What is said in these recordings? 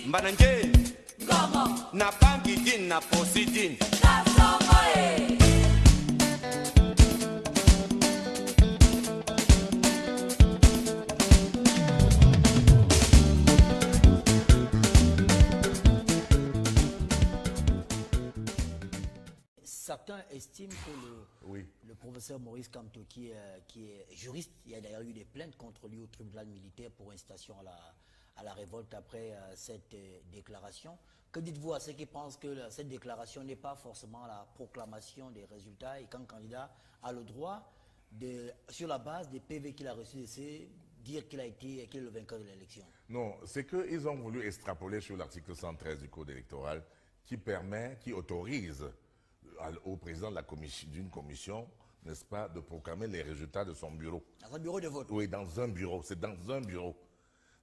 Mbananje na Bangidine na Posidine. Certains estiment que le professeur Maurice Kamto, qui est juriste, il y a d'ailleurs eu des plaintes contre lui au tribunal militaire pour incitation à la révolte après cette déclaration. Que dites-vous à ceux qui pensent que cette déclaration n'est pas forcément la proclamation des résultats et qu'un candidat a le droit, sur la base des PV qu'il a reçus, de dire qu'il est le vainqueur de l'élection? Non, c'est qu'ils ont voulu extrapoler sur l'article 113 du Code électoral qui autorise au président d'une commission, n'est-ce pas, de proclamer les résultats de son bureau. Dans un bureau de vote? Oui, dans un bureau. C'est dans un bureau.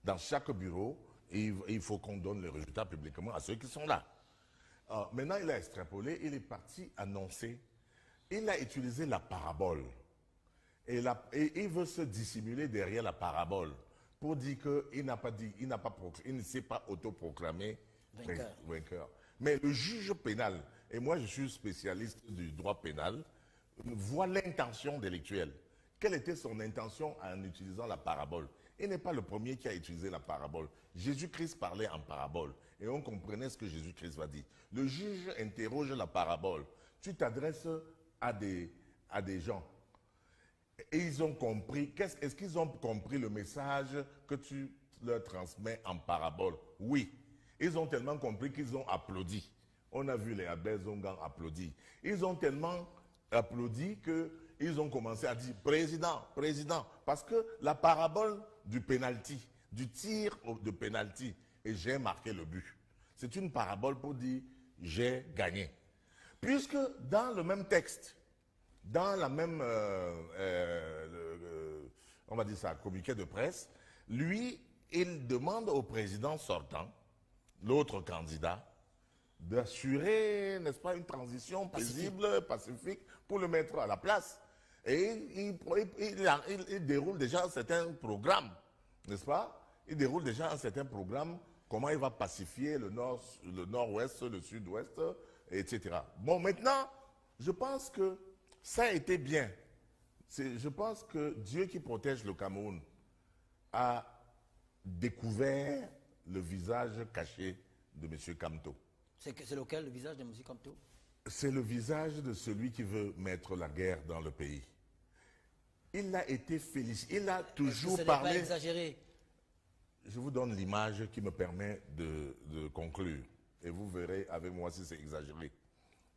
Dans chaque bureau, il faut qu'on donne les résultats publiquement à ceux qui sont là. Maintenant, il a extrapolé, il est parti annoncer. Il a utilisé la parabole. Et il veut se dissimuler derrière la parabole pour dire qu'il il ne s'est pas autoproclamé vainqueur. Mais le juge pénal, et moi je suis spécialiste du droit pénal, voit l'intention délictuelle. Quelle était son intention en utilisant la parabole? Il n'est pas le premier qui a utilisé la parabole. Jésus-Christ parlait en parabole et on comprenait ce que Jésus-Christ va dire. Le juge interroge la parabole. Tu t'adresses à des gens et ils ont compris. Est-ce qu'ils ont compris le message que tu leur transmets en parabole? Oui. Ils ont tellement compris qu'ils ont applaudi. On a vu les Abel Zongan applaudir. Ils ont tellement applaudi qu'ils ont commencé à dire « Président, Président ». Parce que la parabole du penalty, du tir de penalty, et j'ai marqué le but. C'est une parabole pour dire « j'ai gagné ». Puisque dans le même texte, dans la même, on va dire ça, communiqué de presse, lui, il demande au président sortant, l'autre candidat, d'assurer, n'est-ce pas, une transition paisible, pacifique, pour le mettre à la place. Et il déroule déjà un certain programme, n'est-ce pas? Il déroule déjà un certain programme, comment il va pacifier le nord-ouest, le sud-ouest, etc. Bon, maintenant, je pense que ça a été bien. Je pense que Dieu qui protège le Cameroun a découvert le visage caché de M. Kamto. C'est lequel, le visage de M. Kamto? C'est le visage de celui qui veut mettre la guerre dans le pays. Il a été félicité. Il a toujours parlé... Pas exagéré. Je vous donne l'image qui me permet de conclure. Et vous verrez avec moi si c'est exagéré.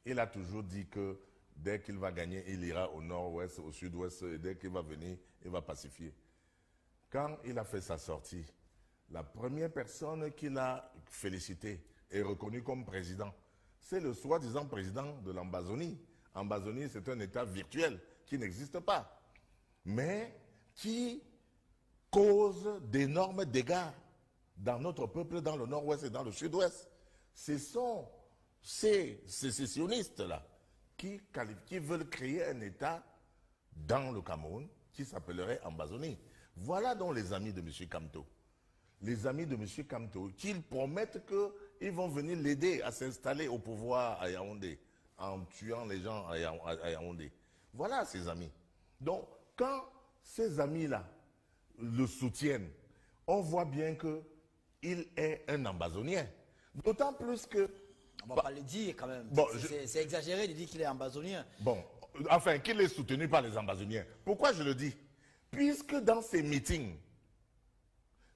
Il a toujours dit que dès qu'il va gagner, il ira au nord-ouest, au sud-ouest, et dès qu'il va venir, il va pacifier. Quand il a fait sa sortie, la première personne qu'il a félicité et reconnue comme président, c'est le soi-disant président de l'Ambazonie. Ambazonie, c'est un État virtuel qui n'existe pas, mais qui cause d'énormes dégâts dans notre peuple, dans le nord-ouest et dans le sud-ouest. Ce sont ces sécessionnistes-là qui veulent créer un État dans le Cameroun qui s'appellerait Ambazonie. Voilà donc les amis de M. Kamto. Les amis de M. Kamto, qu'ils promettent qu'ils vont venir l'aider à s'installer au pouvoir à Yaoundé, en tuant les gens à Yaoundé. Voilà ses amis. Donc, quand ces amis-là le soutiennent, on voit bien qu'il est un ambazonien. D'autant plus que... On ne va pas le dire quand même. Bon, c'est exagéré de dire qu'il est ambazonien. Bon, enfin, qu'il est soutenu par les ambazoniens. Pourquoi je le dis? Puisque dans ces meetings,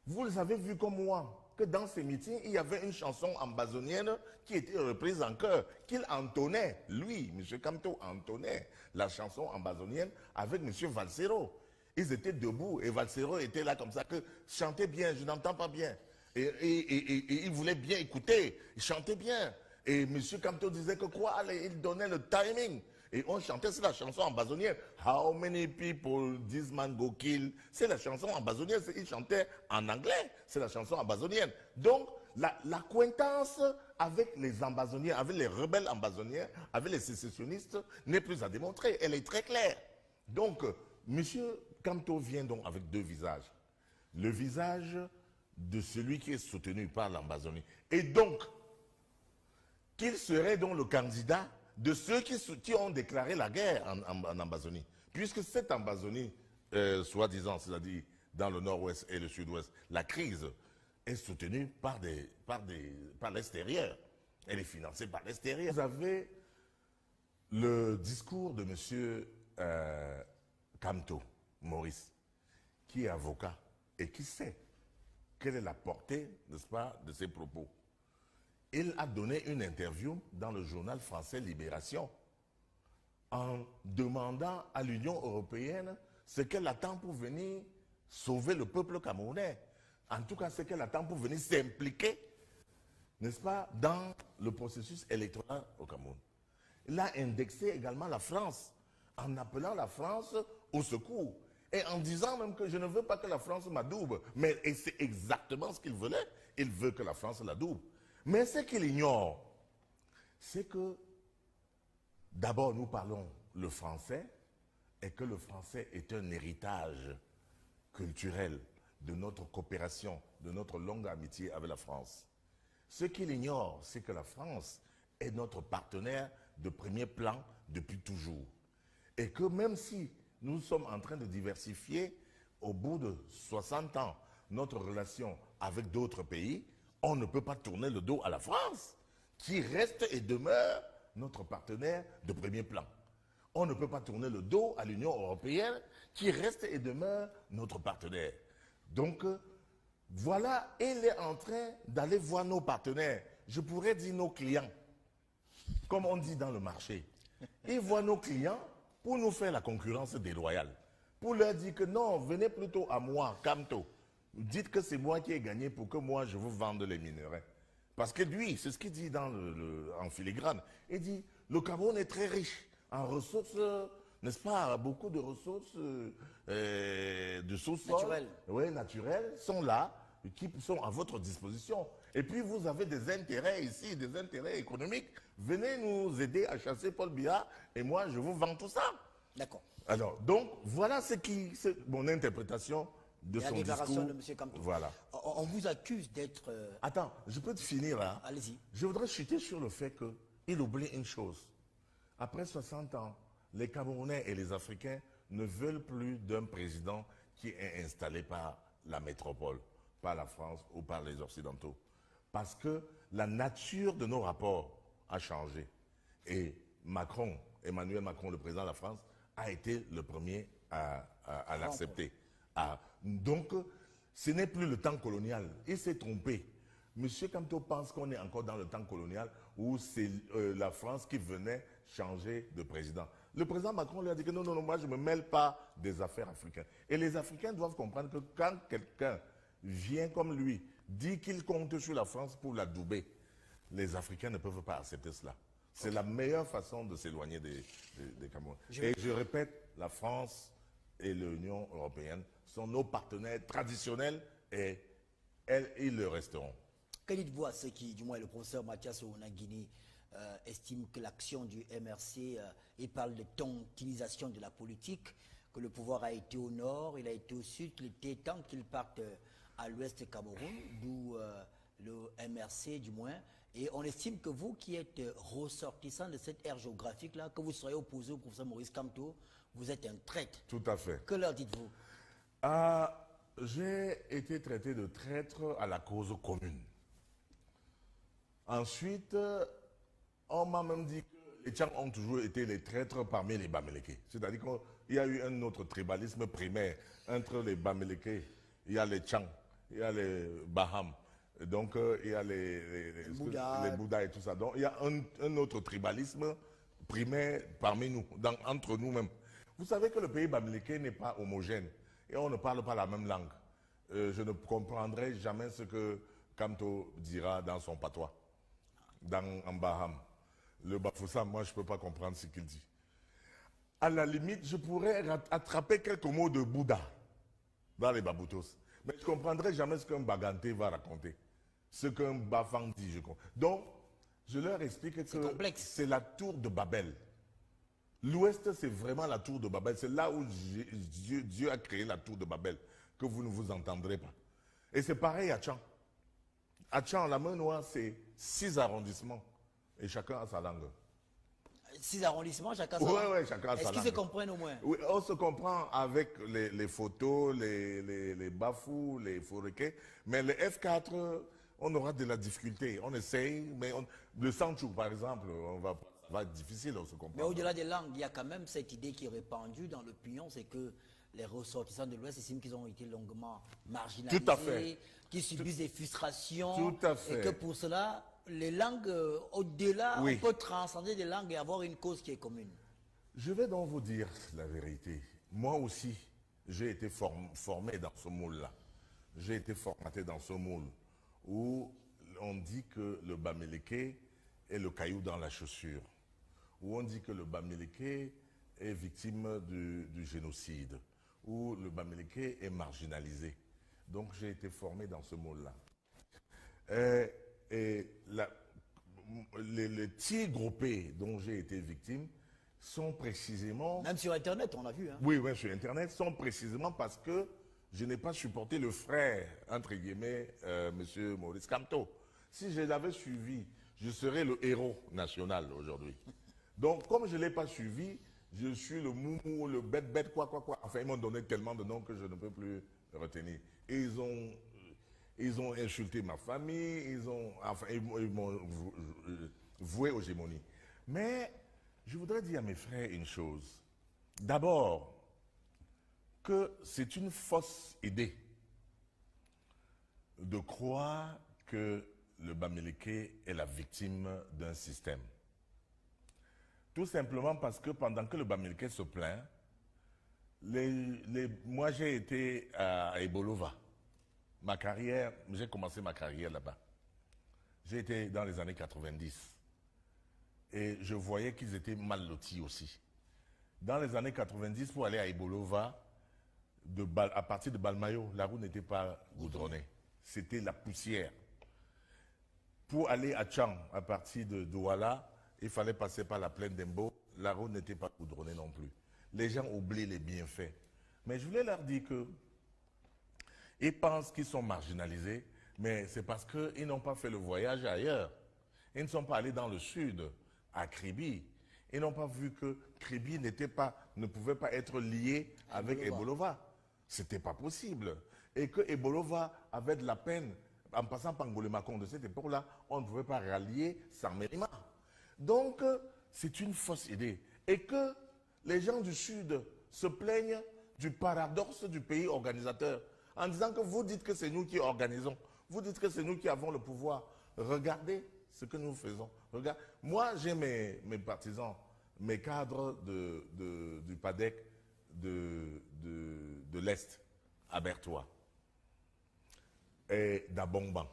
vous avez vu comme moi, que dans ces meetings, il y avait une chanson ambazonienne qui était reprise en chœur, qu'il entonnait, lui, M. Kamto entonnait la chanson ambazonienne avec M. Valsero. Ils étaient debout et Valsero était là comme ça, que chantez bien, je n'entends pas bien. Et il voulait bien écouter, il chantait bien. Et M. Kamto disait que quoi, il donnait le timing. Et on chantait, c'est la chanson ambazonienne. How many people this man go kill? C'est la chanson ambazonienne. Il chantait en anglais. C'est la chanson ambazonienne. Donc, l'acquaintance avec les ambazoniens, avec les rebelles ambazoniens, avec les sécessionnistes, n'est plus à démontrer. Elle est très claire. Donc, M. Kamto vient donc avec deux visages. Le visage de celui qui est soutenu par l'Ambazonie. Et donc, qu'il serait donc le candidat de ceux qui ont déclaré la guerre en Ambazonie. Puisque cette Ambazonie, soi-disant, c'est-à-dire dans le nord-ouest et le sud-ouest, la crise est soutenue par l'extérieur. Elle est financée par l'extérieur. Vous avez le discours de M. Kamto, Maurice, qui est avocat et qui sait quelle est la portée, n'est-ce pas, de ses propos. Il a donné une interview dans le journal français Libération en demandant à l'Union européenne ce qu'elle attend pour venir sauver le peuple camerounais. En tout cas, ce qu'elle attend pour venir s'impliquer, n'est-ce pas, dans le processus électoral au Cameroun. Il a indexé également la France en appelant la France au secours et en disant même que je ne veux pas que la France m'adoube. Mais c'est exactement ce qu'il voulait. Il veut que la France l'adoube. Mais ce qu'il ignore, c'est que d'abord nous parlons le français et que le français est un héritage culturel de notre coopération, de notre longue amitié avec la France. Ce qu'il ignore, c'est que la France est notre partenaire de premier plan depuis toujours. Et que même si nous sommes en train de diversifier au bout de 60 ans notre relation avec d'autres pays, on ne peut pas tourner le dos à la France, qui reste et demeure notre partenaire de premier plan. On ne peut pas tourner le dos à l'Union européenne, qui reste et demeure notre partenaire. Donc, voilà, il est en train d'aller voir nos partenaires. Je pourrais dire nos clients, comme on dit dans le marché. Il voit nos clients pour nous faire la concurrence déloyale. Pour leur dire que non, venez plutôt à moi, Kamto. Dites que c'est moi qui ai gagné pour que moi je vous vende les minerais. Parce que lui, c'est ce qu'il dit en filigrane. Il dit, le Cameroun est très riche en ressources, n'est-ce pas, beaucoup de ressources de sous-sol. Naturelles. Oui, naturelles, sont là, qui sont à votre disposition. Et puis vous avez des intérêts ici, des intérêts économiques. Venez nous aider à chasser Paul Biya et moi je vous vends tout ça. D'accord. Alors, donc, voilà c'est mon interprétation de son déclaration discours. de M. Kamto. Voilà. On vous accuse d'être... Attends, je peux te finir là. Allez-y. Je voudrais chuter sur le fait qu'il oublie une chose. Après 60 ans, les Camerounais et les Africains ne veulent plus d'un président qui est installé par la métropole, par la France ou par les Occidentaux. Parce que la nature de nos rapports a changé. Et Emmanuel Macron, le président de la France, a été le premier à l'accepter. Donc, ce n'est plus le temps colonial. Il s'est trompé. Monsieur Kamto pense qu'on est encore dans le temps colonial où c'est la France qui venait changer de président. Le président Macron lui a dit que non, non, non, moi je ne me mêle pas des affaires africaines. Et les Africains doivent comprendre que quand quelqu'un vient comme lui, dit qu'il compte sur la France pour l'adouber, les Africains ne peuvent pas accepter cela. C'est la meilleure façon de s'éloigner des Camerounais. Et je répète, la France et l'Union européenne sont nos partenaires traditionnels et ils le resteront. Que dites-vous à ceux qui, du moins le professeur Mathias Ouonagini, estime que l'action du MRC, il parle de tontinisation de la politique, que le pouvoir a été au nord, il a été au sud, qu'il était temps qu'il parte à l'ouest du Cameroun, d'où le MRC du moins. Et on estime que vous qui êtes ressortissant de cette ère géographique-là, que vous soyez opposé au professeur Maurice Kamto, vous êtes un traître. Tout à fait. Que leur dites-vous? J'ai été traité de traître à la cause commune. Ensuite, on m'a même dit que les Tchang ont toujours été les traîtres parmi les Bamileke. C'est-à-dire qu'il y a eu un autre tribalisme primaire entre les Bamileke. Il y a les Tchang, il y a les Baham, donc il y a les Bouddhas et tout ça. Donc il y a un autre tribalisme primaire parmi nous, entre nous-mêmes. Vous savez que le pays Bamileke n'est pas homogène et on ne parle pas la même langue. Je ne comprendrai jamais ce que Kamto dira dans son patois, en Baham. Le Bafoussam, moi je ne peux pas comprendre ce qu'il dit. À la limite, je pourrais attraper quelques mots de Bouddha dans les Baboutos. Mais je ne comprendrai jamais ce qu'un Baganté va raconter. Ce qu'un Bafang dit, je comprends. Donc, je leur explique que c'est la tour de Babel. L'Ouest, c'est vraiment la tour de Babel. C'est là où Dieu a créé la tour de Babel, que vous ne vous entendrez pas. Et c'est pareil à Tchang. À Tchang, la main noire, c'est 6 arrondissements. Et chacun a sa langue. 6 arrondissements, chacun sa Oui, langue. oui, chacun a sa Est-ce qu'ils langue. se comprennent au moins? Oui, on se comprend avec les photos, les bafous, les fourriquets. Mais les F4, on aura de la difficulté. On essaye, mais le Sanchou, par exemple, ça va être difficile, on se comprend. Mais au-delà des langues, il y a quand même cette idée qui est répandue dans l'opinion, c'est que les ressortissants de l'Ouest estiment qu'ils ont été longuement marginalisés, Tout à fait. qu'ils subissent des frustrations, Tout à fait. et que pour cela, les langues, au-delà, Oui. on peut transcender des langues et avoir une cause qui est commune. Je vais donc vous dire la vérité. Moi aussi, j'ai été formé dans ce moule-là. J'ai été formaté dans ce moule où on dit que le Bamileke est le caillou dans la chaussure, où on dit que le Bamileke est victime du génocide, où le Bamileke est marginalisé. Donc j'ai été formé dans ce moule-là. Les tirs groupés dont j'ai été victime sont précisément... Même sur Internet, on a vu. Hein. Oui, oui, sur Internet, sont précisément parce que je n'ai pas supporté le frère, entre guillemets, M. Maurice Kamto. Si je l'avais suivi, je serais le héros national aujourd'hui. Donc, comme je ne l'ai pas suivi, je suis le moumou, le bête, quoi. Enfin, ils m'ont donné tellement de noms que je ne peux plus retenir. Et ils ont insulté ma famille, ils m'ont voué aux gémonies. Mais je voudrais dire à mes frères une chose. D'abord, que c'est une fausse idée de croire que le Bamileke est la victime d'un système. Tout simplement parce que pendant que le Bamileke se plaint, moi j'ai été à Ebolova. J'ai commencé ma carrière là-bas. J'ai été dans les années 90. Et je voyais qu'ils étaient mal lotis aussi. Dans les années 90, pour aller à Ebolova, à partir de Balmayo, la route n'était pas goudronnée. C'était la poussière. Pour aller à Tchang, à partir de Douala, il fallait passer par la plaine d'Embo. La route n'était pas goudronnée non plus. Les gens oublient les bienfaits. Mais je voulais leur dire que ils pensent qu'ils sont marginalisés, mais c'est parce qu'ils n'ont pas fait le voyage ailleurs. Ils ne sont pas allés dans le sud, à Kribi. Ils n'ont pas vu que Kribi ne pouvait pas être lié avec Ebolova. Ce n'était pas possible. Et que Ebolova avait de la peine, en passant par Ngolé-Macon de cette époque-là, on ne pouvait pas rallier Sarmérima. Donc, c'est une fausse idée. Et que les gens du Sud se plaignent du paradoxe du pays organisateur, en disant que vous dites que c'est nous qui organisons, vous dites que c'est nous qui avons le pouvoir. Regardez ce que nous faisons. Moi, j'ai mes partisans, mes cadres du PADEC de l'Est, à Berthois, et d'Abongban,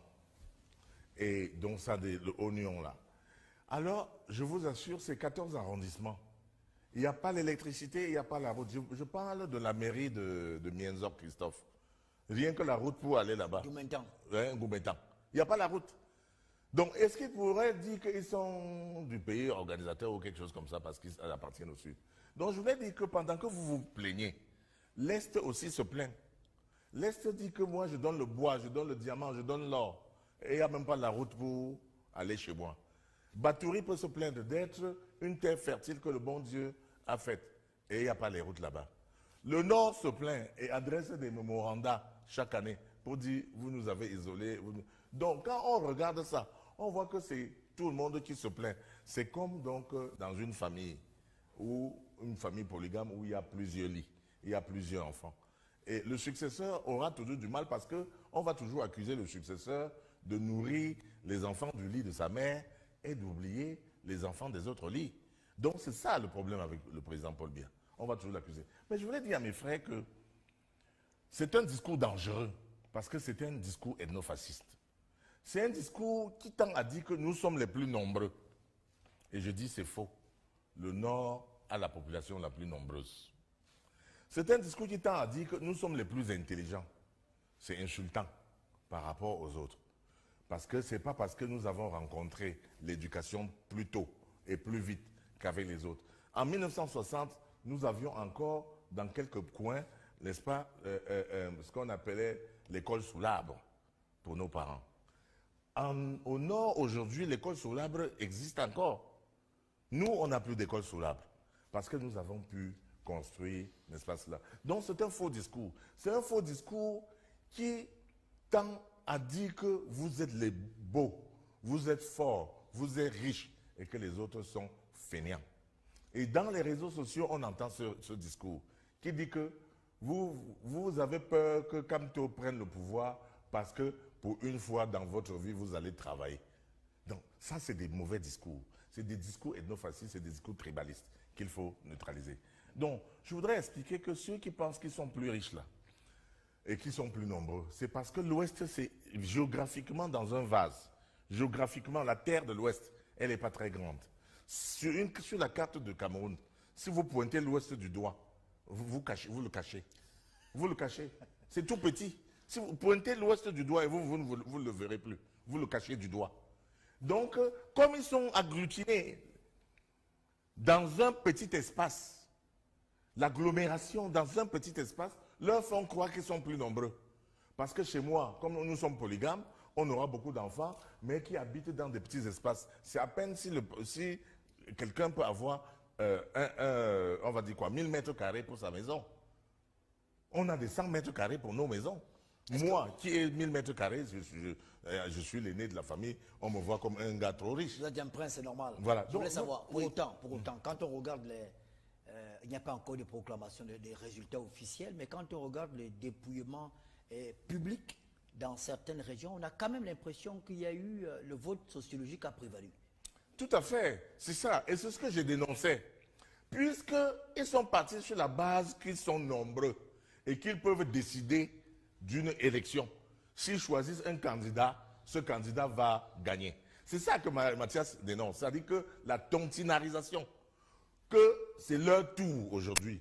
et donc ça, le Oignon là. Alors, je vous assure, c'est 14 arrondissements. Il n'y a pas l'électricité, il n'y a pas la route. Je parle de la mairie de Mienzor, Christophe. Rien que la route pour aller là-bas. Goumentan. Goumentan. Il n'y a pas la route. Donc, est-ce qu'ils pourraient dire qu'ils sont du pays organisateur ou quelque chose comme ça parce qu'ils appartiennent au Sud? Donc, je voulais dire que pendant que vous vous plaignez, l'Est aussi se plaint. L'Est dit que moi, je donne le bois, je donne le diamant, je donne l'or. Et il n'y a même pas la route pour aller chez moi. Batouri peut se plaindre d'être une terre fertile que le bon Dieu a faite. Et il n'y a pas les routes là-bas. Le Nord se plaint et adresse des mémorandas chaque année pour dire « vous nous avez isolés ». Donc, quand on regarde ça, on voit que c'est tout le monde qui se plaint. C'est comme donc dans une famille, ou une famille polygame où il y a plusieurs lits, il y a plusieurs enfants. Et le successeur aura toujours du mal parce qu'on va toujours accuser le successeur de nourrir les enfants du lit de sa mère et d'oublier les enfants des autres lits. Donc c'est ça le problème avec le président Paul Biya. On va toujours l'accuser. Mais je voulais dire à mes frères que c'est un discours dangereux parce que c'est un discours ethnofasciste. C'est un discours qui tend à dire que nous sommes les plus nombreux. Et je dis c'est faux. Le Nord a la population la plus nombreuse. C'est un discours qui tend à dire que nous sommes les plus intelligents. C'est insultant par rapport aux autres. Parce que ce n'est pas parce que nous avons rencontré l'éducation plus tôt et plus vite qu'avec les autres. En 1960, nous avions encore dans quelques coins, n'est-ce pas, ce qu'on appelait l'école sous l'arbre. pour nos parents. Au nord, aujourd'hui, l'école sous l'arbre existe encore. Nous, on n'a plus d'école sous l'arbre parce que nous avons pu construire, n'est-ce pas cela? Donc, c'est un faux discours. C'est un faux discours qui tend à dire que vous êtes les beaux, vous êtes forts, vous êtes riches et que les autres sont fainéants. Et dans les réseaux sociaux, on entend ce discours qui dit que vous avez peur que Kamto prenne le pouvoir parce que pour une fois dans votre vie, vous allez travailler. Donc, ça, c'est des mauvais discours. C'est des discours ethnofascistes, c'est des discours tribalistes qu'il faut neutraliser. Donc, je voudrais expliquer que ceux qui pensent qu'ils sont plus riches là, et qui sont plus nombreux, c'est parce que l'Ouest, c'est géographiquement dans un vase. Géographiquement, la terre de l'Ouest, elle n'est pas très grande. Sur la carte de Cameroun, si vous pointez l'Ouest du doigt, vous le cachez. Vous le cachez. C'est tout petit. Si vous pointez l'Ouest du doigt, et vous ne le verrez plus. Vous le cachez du doigt. Donc, comme ils sont agglutinés dans un petit espace, l'agglomération dans un petit espace, leur font croire qu'ils sont plus nombreux. Parce que chez moi, comme nous sommes polygames, on aura beaucoup d'enfants, mais qui habitent dans des petits espaces. C'est à peine si quelqu'un peut avoir, on va dire quoi, 1000 mètres carrés pour sa maison. On a des 100 mètres carrés pour nos maisons. Moi, qui ai 1000 mètres carrés, je suis l'aîné de la famille, on me voit comme un gars trop riche. Vous êtes un prince, c'est normal. Voilà. Je voulais savoir, pour autant, quand on regarde il n'y a pas encore de proclamation des résultats officiels, mais quand on regarde le dépouillement public dans certaines régions, on a quand même l'impression qu'il y a eu le vote sociologique a prévalu. Tout à fait, c'est ça. Et c'est ce que j'ai dénoncé. Puisqu'ils sont partis sur la base qu'ils sont nombreux et qu'ils peuvent décider d'une élection. S'ils choisissent un candidat, ce candidat va gagner. C'est ça que Mathias dénonce. C'est-à-dire que la tontinarisation, que c'est leur tour aujourd'hui.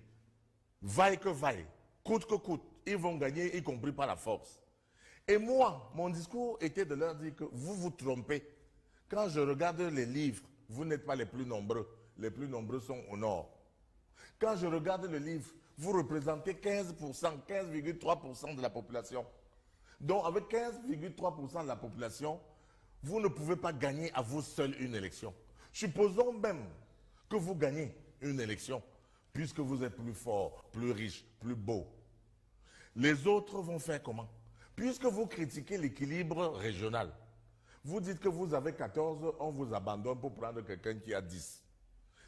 Vaille que vaille, coûte que coûte, ils vont gagner, y compris par la force. Et moi, mon discours était de leur dire que vous vous trompez. Quand je regarde les livres, vous n'êtes pas les plus nombreux. Les plus nombreux sont au nord. Quand je regarde le livre, vous représentez 15%, 15,3% de la population. Donc avec 15,3% de la population, vous ne pouvez pas gagner à vous seul une élection. Supposons même que vous gagnez une élection, puisque vous êtes plus fort, plus riche, plus beau. Les autres vont faire comment? Puisque vous critiquez l'équilibre régional, vous dites que vous avez 14, on vous abandonne pour prendre quelqu'un qui a 10.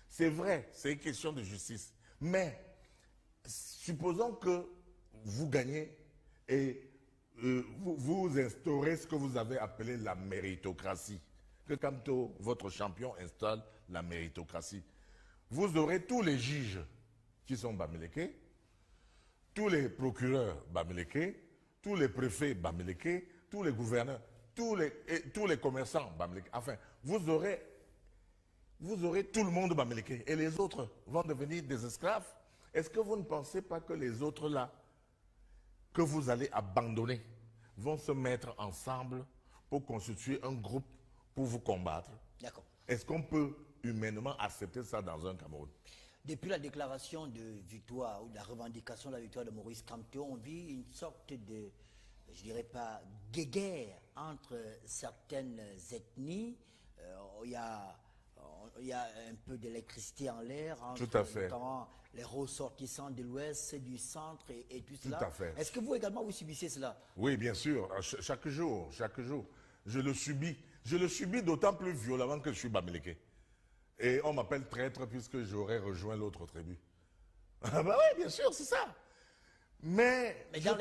C'est vrai, c'est une question de justice. Mais supposons que vous gagnez et vous instaurez ce que vous avez appelé la méritocratie. Que Kamto, votre champion, installe la méritocratie. Vous aurez tous les juges qui sont Bamileke, tous les procureurs Bamileke, tous les préfets Bamileke, tous les gouverneurs, tous les commerçants Bamileke. Enfin, vous aurez tout le monde Bamileke et les autres vont devenir des esclaves. Est-ce que vous ne pensez pas que les autres là, que vous allez abandonner, vont se mettre ensemble pour constituer un groupe pour vous combattre? D'accord. Est-ce qu'on peut humainement accepter ça dans un Cameroun? Depuis la déclaration de victoire ou de la revendication de la victoire de Maurice Kamto, on vit une sorte de, je dirais pas, guéguerre entre certaines ethnies. Il y a un peu d'électricité en l'air entre Tout à fait. notamment les ressortissants de l'Ouest, du centre et tout cela. Tout à fait. Est-ce que vous également vous subissez cela? Oui, bien sûr. Chaque jour. Je le subis. Je le subis d'autant plus violemment que je suis Bamileke. Et on m'appelle traître puisque j'aurais rejoint l'autre tribu. Ah bah oui, bien sûr, c'est ça. Mais dans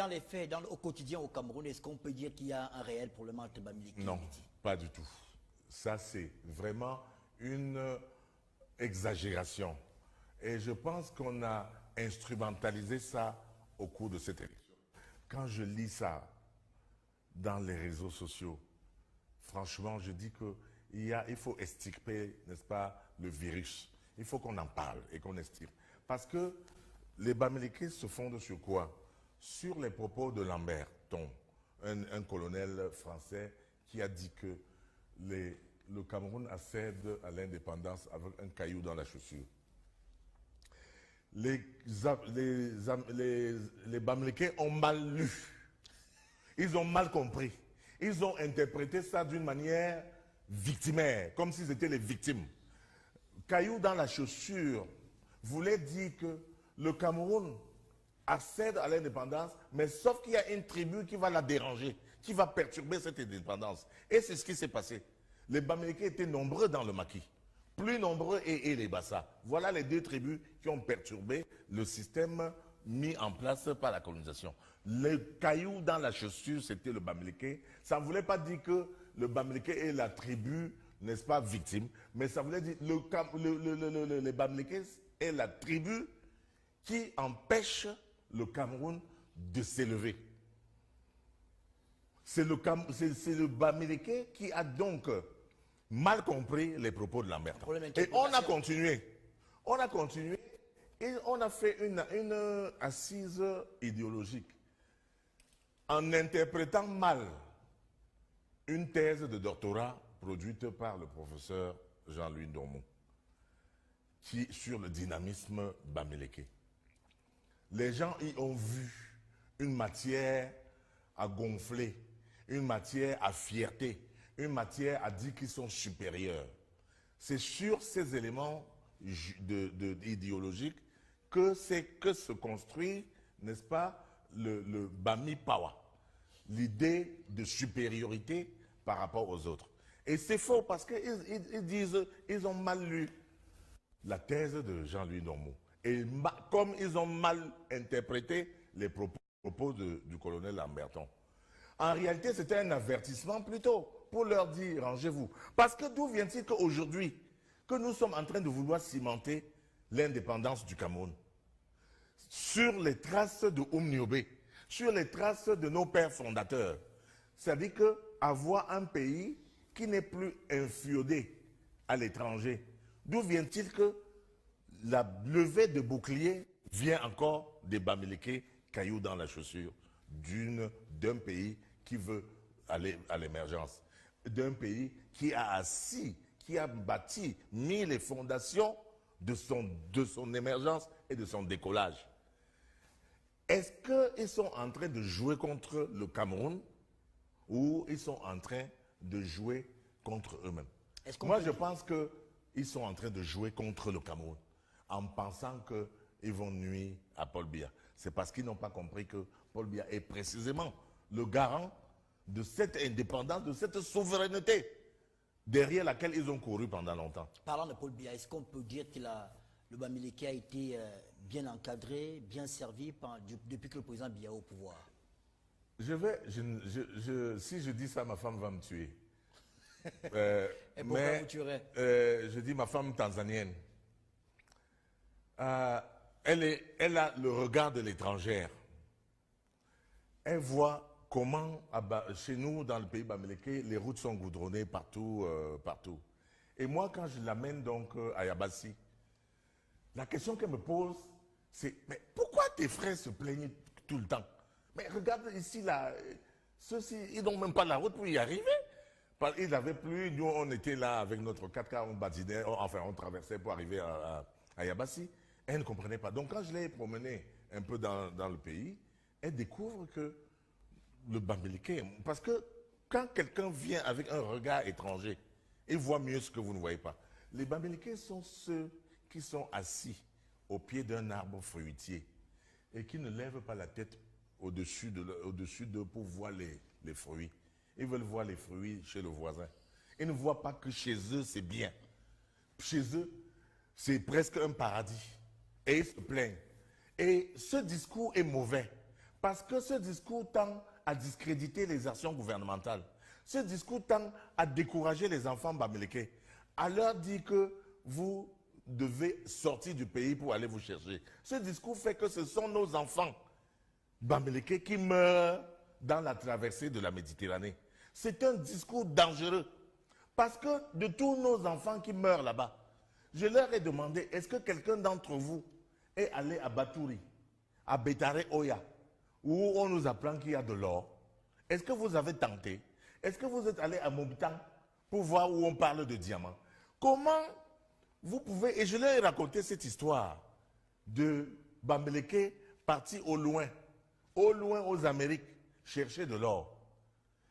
les faits, au quotidien au Cameroun, est-ce qu'on peut dire qu'il y a un réel problème entre Bamileke et non, Miti? pas du tout. Ça, c'est vraiment une exagération. Et je pense qu'on a instrumentalisé ça au cours de cette élection. Quand je lis ça dans les réseaux sociaux, franchement, je dis qu'il faut extirper, n'est-ce pas, le virus. Il faut qu'on en parle et qu'on extirpe. Parce que les Bamileke se fondent sur quoi? Sur les propos de Lambert Ton, un colonel français qui a dit que le Cameroun accède à l'indépendance avec un caillou dans la chaussure. Les Bamileke ont mal lu. Ils ont mal compris. Ils ont interprété ça d'une manière victimaire, comme s'ils étaient les victimes. Caillou dans la chaussure voulait dire que le Cameroun accède à l'indépendance, mais sauf qu'il y a une tribu qui va la déranger, qui va perturber cette indépendance. Et c'est ce qui s'est passé. Les Bamileke étaient nombreux dans le maquis. Plus nombreux et les Bassa. Voilà les deux tribus qui ont perturbé le système mis en place par la colonisation. Le caillou dans la chaussure, c'était le Bamileke. Ça ne voulait pas dire que le Bamileke est la tribu, n'est-ce pas, victime, mais ça voulait dire que les Bamileke est la tribu qui empêche le Cameroun de s'élever. C'est le Bamileke qui a donc mal compris les propos de Lamberton. Et on a continué. Et on a fait une assise idéologique en interprétant mal une thèse de doctorat produite par le professeur Jean-Louis Dormont sur le dynamisme Bamileke. Les gens y ont vu une matière à gonfler, une matière à fierté, une matière à dire qu'ils sont supérieurs. C'est sur ces éléments idéologiques que se construit, n'est-ce pas, le Bami Pawa, l'idée de supériorité par rapport aux autres. Et c'est faux parce qu'ils disent, ils ont mal lu la thèse de Jean-Louis Dormont. Et comme ils ont mal interprété les propos du colonel Lamberton. En réalité, c'était un avertissement plutôt pour leur dire, rangez-vous. Parce que d'où vient-il qu'aujourd'hui, que nous sommes en train de vouloir cimenter l'indépendance du Cameroun sur les traces de Oumniobé, sur les traces de nos pères fondateurs. C'est-à-dire qu'avoir un pays qui n'est plus infiodé à l'étranger, d'où vient-il que la levée de bouclier vient encore des Bamileke, cailloux dans la chaussure, d'un pays qui veut aller à l'émergence, d'un pays qui a bâti, mis les fondations de son émergence et de son décollage. Est-ce qu'ils sont en train de jouer contre le Cameroun ou ils sont en train de jouer contre eux-mêmes? Moi, je pense qu'ils sont en train de jouer contre le Cameroun en pensant qu'ils vont nuire à Paul Biya. C'est parce qu'ils n'ont pas compris que Paul Biya est précisément le garant de cette indépendance, de cette souveraineté derrière laquelle ils ont couru pendant longtemps. Parlant de Paul Biya, est-ce qu'on peut dire que le Bamileke a été bien encadré, bien servi depuis que le président Biya est au pouvoir? Si je dis ça, ma femme va me tuer. Et pourquoi vous tuerez? Je dis ma femme tanzanienne. Elle a le regard de l'étrangère. Elle voit comment, chez nous, dans le pays Bamileke, les routes sont goudronnées partout. Et moi, quand je l'amène donc à Yabassi, la question qu'elle me pose, c'est « Mais pourquoi tes frères se plaignent tout le temps? Mais regarde ici, là, ceux-ci, ils n'ont même pas la route pour y arriver. » Ils n'avaient plus, nous on était là avec notre 4x4, on badinait, enfin on traversait pour arriver à Yabassi. Elle ne comprenait pas. Donc quand je l'ai promenée un peu dans le pays, elle découvre que le Bamileke, parce que quand quelqu'un vient avec un regard étranger, il voit mieux ce que vous ne voyez pas. Les Bamileke sont ceux qui sont assis au pied d'un arbre fruitier et qui ne lèvent pas la tête au-dessus d'eux pour voir les fruits. Ils veulent voir les fruits chez le voisin. Ils ne voient pas que chez eux, c'est bien. Chez eux, c'est presque un paradis. Et ils se plaignent. Et ce discours est mauvais. Parce que ce discours tend à discréditer les actions gouvernementales. Ce discours tend à décourager les enfants Bamileke. À leur dire que vous devez sortir du pays pour aller vous chercher. Ce discours fait que ce sont nos enfants Bamileke qui meurent dans la traversée de la Méditerranée. C'est un discours dangereux. Parce que de tous nos enfants qui meurent là-bas, je leur ai demandé, est-ce que quelqu'un d'entre vous est allé à Batouri, à Betare Oya, où on nous apprend qu'il y a de l'or? Est-ce que vous avez tenté? Est-ce que vous êtes allé à Mobitan pour voir où on parle de diamants? Comment vous pouvez, et je leur ai raconté cette histoire de Bamileke parti au loin aux Amériques, chercher de l'or.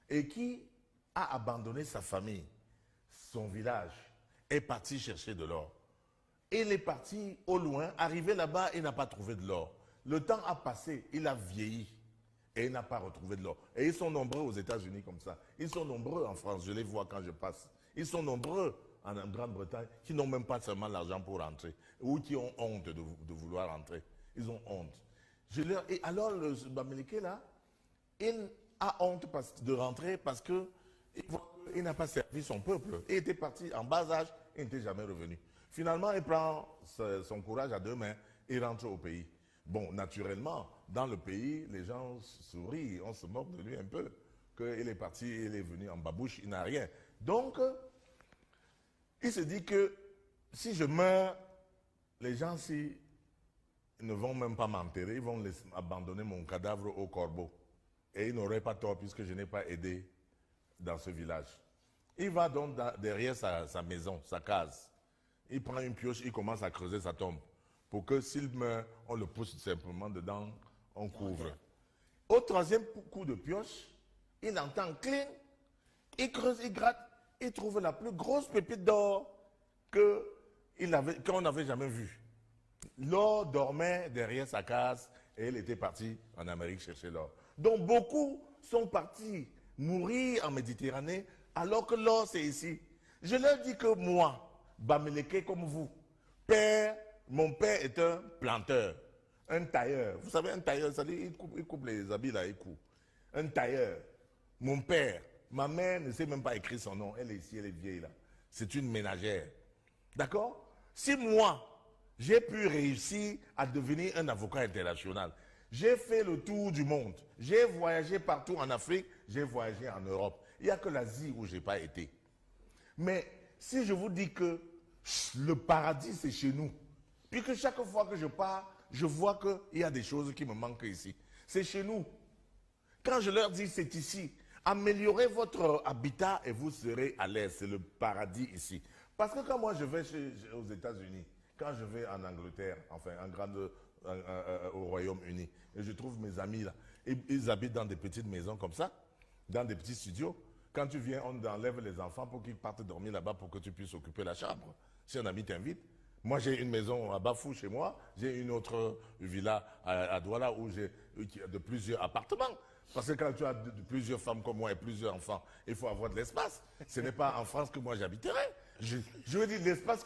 et qui a abandonné sa famille, son village, est parti chercher de l'or. Il est parti au loin, arrivé là-bas, il n'a pas trouvé de l'or. Le temps a passé, il a vieilli et il n'a pas retrouvé de l'or. Et ils sont nombreux aux États-Unis comme ça. Ils sont nombreux en France, je les vois quand je passe. Ils sont nombreux en Grande-Bretagne qui n'ont même pas seulement l'argent pour rentrer ou qui ont honte de vouloir rentrer. Ils ont honte. Et alors le Bamileke là, il a honte de rentrer parce qu'il n'a pas servi son peuple. Il était parti en bas âge, il n'était jamais revenu. Finalement, il prend son courage à deux mains et rentre au pays. Bon, naturellement, dans le pays, les gens sourient, on se moque de lui un peu. Qu'il est parti, il est venu en babouche, il n'a rien. Donc, il se dit que si je meurs, les gens-ci ne vont même pas m'enterrer, ils vont abandonner mon cadavre au corbeau. Et ils n'auraient pas tort puisque je n'ai pas aidé dans ce village. Il va donc derrière sa maison, sa case. Il prend une pioche, il commence à creuser sa tombe. Pour que s'il meurt, on le pousse simplement dedans, on couvre. Au troisième coup de pioche, il entend cling, il creuse, il gratte, il trouve la plus grosse pépite d'or qu'on n'avait jamais vue. L'or dormait derrière sa case et il était parti en Amérique chercher l'or. Donc beaucoup sont partis mourir en Méditerranée alors que l'or c'est ici. Je leur dis que moi, Bamileke comme vous, mon père est un planteur, un tailleur. Vous savez, un tailleur, ça dit, il coupe les habits là, il coupe. Un tailleur. Mon père, ma mère ne sait même pas écrire son nom. Elle est ici, elle est vieille là. C'est une ménagère. D'accord? Si moi, j'ai pu réussir à devenir un avocat international, j'ai fait le tour du monde, j'ai voyagé partout en Afrique, j'ai voyagé en Europe. Il n'y a que l'Asie où je n'ai pas été. Mais si je vous dis que le paradis c'est chez nous, puis que chaque fois que je pars, je vois qu'il y a des choses qui me manquent ici. C'est chez nous. Quand je leur dis c'est ici, améliorez votre habitat et vous serez à l'aise. C'est le paradis ici. Parce que quand moi je vais aux États-Unis, quand je vais en Angleterre, enfin au Royaume-Uni, et je trouve mes amis là, ils habitent dans des petites maisons comme ça, dans des petits studios. Quand tu viens, on enlève les enfants pour qu'ils partent dormir là-bas pour que tu puisses occuper la chambre. Si un ami t'invite. Moi, j'ai une maison à Bafou chez moi, j'ai une autre villa à Douala où j'ai de plusieurs appartements. Parce que quand tu as plusieurs femmes comme moi et plusieurs enfants, il faut avoir de l'espace. Ce n'est pas en France que moi j'habiterai. Je veux dire, l'espace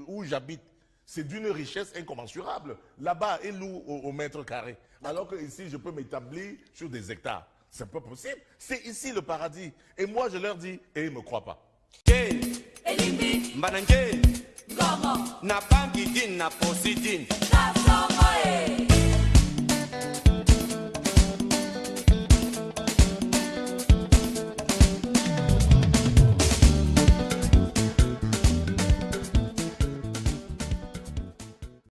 où j'habite, c'est d'une richesse incommensurable. Là-bas, ils louent au mètre carré. Alors que ici, je peux m'établir sur des hectares. C'est pas possible. C'est ici le paradis. Et moi, je leur dis, et ils ne me croient pas. Elimbi, Mbananje, Gomo, Napangi din, Naposidin, Nasomoe.